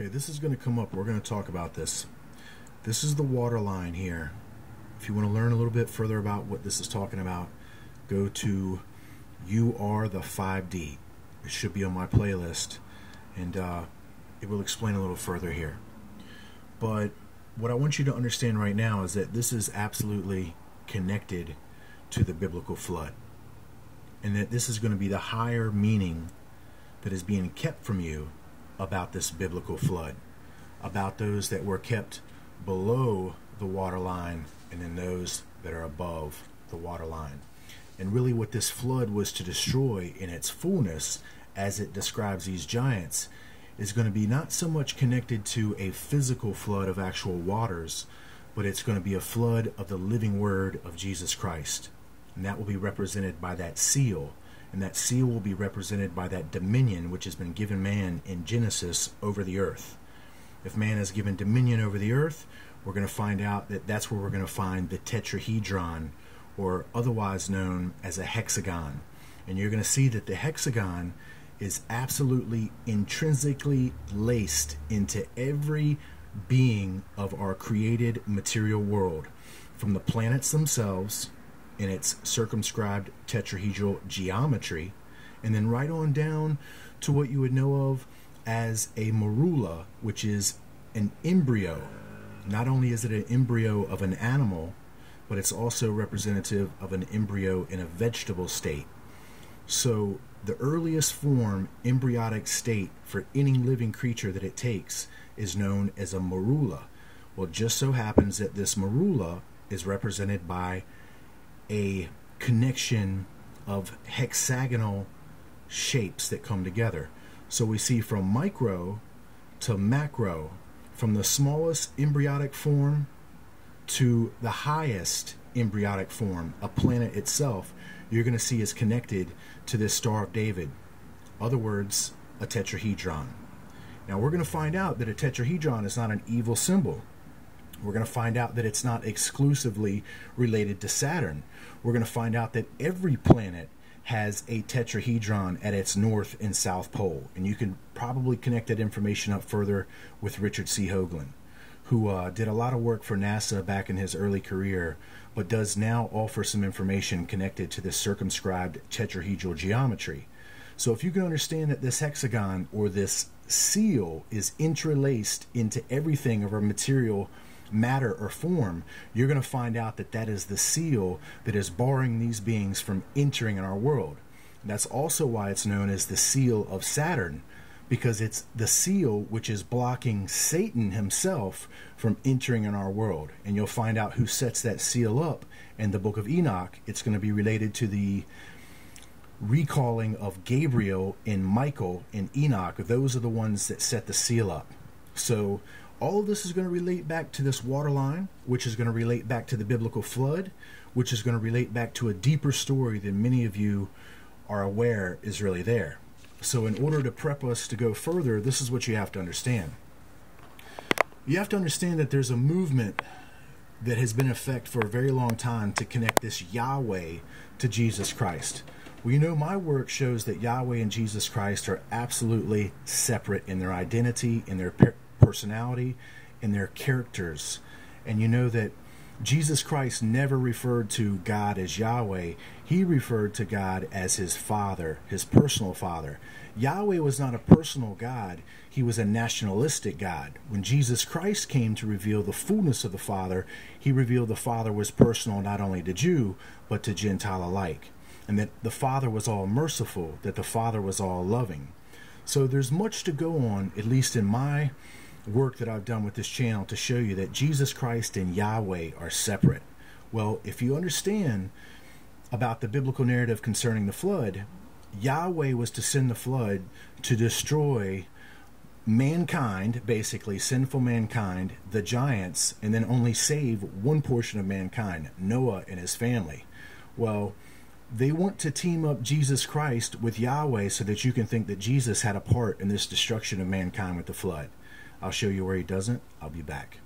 Okay, this is going to come up. We're going to talk about this. This is the water line here. If you want to learn a little bit further about what this is talking about, go to You Are the 5D. It should be on my playlist, and it will explain a little further here. But what I want you to understand right now is that this is absolutely connected to the biblical flood, and that this is going to be the higher meaning that is being kept from you about this biblical flood, about those that were kept below the water line and then those that are above the water line. And really what this flood was to destroy in its fullness, as it describes these giants, is going to be not so much connected to a physical flood of actual waters, but it's going to be a flood of the living word of Jesus Christ. And that will be represented by that seal. And that seal will be represented by that dominion which has been given man in Genesis over the earth. If man is given dominion over the earth, we're going to find out that that's where we're going to find the tetrahedron, or otherwise known as a hexagon. And you're going to see that the hexagon is absolutely intrinsically laced into every being of our created material world, from the planets themselves in its circumscribed tetrahedral geometry, and then right on down to what you would know of as a morula, which is an embryo. Not only is it an embryo of an animal, but it's also representative of an embryo in a vegetable state. So the earliest form, embryonic state for any living creature that it takes is known as a morula. Well, it just so happens that this morula is represented by a connection of hexagonal shapes that come together. So we see from micro to macro, from the smallest embryonic form to the highest embryonic form, a planet itself, you're going to see is connected to this Star of David. Other words, a tetrahedron. Now we're going to find out that a tetrahedron is not an evil symbol. We're going to find out that it's not exclusively related to Saturn. We're going to find out that every planet has a tetrahedron at its north and south pole. And you can probably connect that information up further with Richard C. Hoagland, who did a lot of work for NASA back in his early career, but does now offer some information connected to this circumscribed tetrahedral geometry. So if you can understand that this hexagon, or this seal, is interlaced into everything of our material matter or form, you're going to find out that that is the seal that is barring these beings from entering in our world. That's also why it's known as the seal of Saturn, because it's the seal which is blocking Satan himself from entering in our world. And you'll find out who sets that seal up in the book of Enoch. It's going to be related to the recalling of Gabriel and Michael and Enoch. Those are the ones that set the seal up. So all of this is going to relate back to this water line, which is going to relate back to the biblical flood, which is going to relate back to a deeper story than many of you are aware is really there. So in order to prep us to go further, this is what you have to understand. You have to understand that there's a movement that has been in effect for a very long time to connect this Yahweh to Jesus Christ. Well, you know, my work shows that Yahweh and Jesus Christ are absolutely separate in their identity, in their personality, in their characters. And you know that Jesus Christ never referred to God as Yahweh. He referred to God as his Father, his personal Father. Yahweh was not a personal God. He was a nationalistic God. When Jesus Christ came to reveal the fullness of the Father, he revealed the Father was personal not only to Jew, but to Gentile alike. And that the Father was all merciful, that the Father was all loving. So there's much to go on, at least in my work that I've done with this channel, to show you that Jesus Christ and Yahweh are separate. Well, if you understand about the biblical narrative concerning the flood, Yahweh was to send the flood to destroy mankind, basically sinful mankind, the giants, and then only save one portion of mankind, Noah and his family. Well, they want to team up Jesus Christ with Yahweh so that you can think that Jesus had a part in this destruction of mankind with the flood. I'll show you where he doesn't. I'll be back.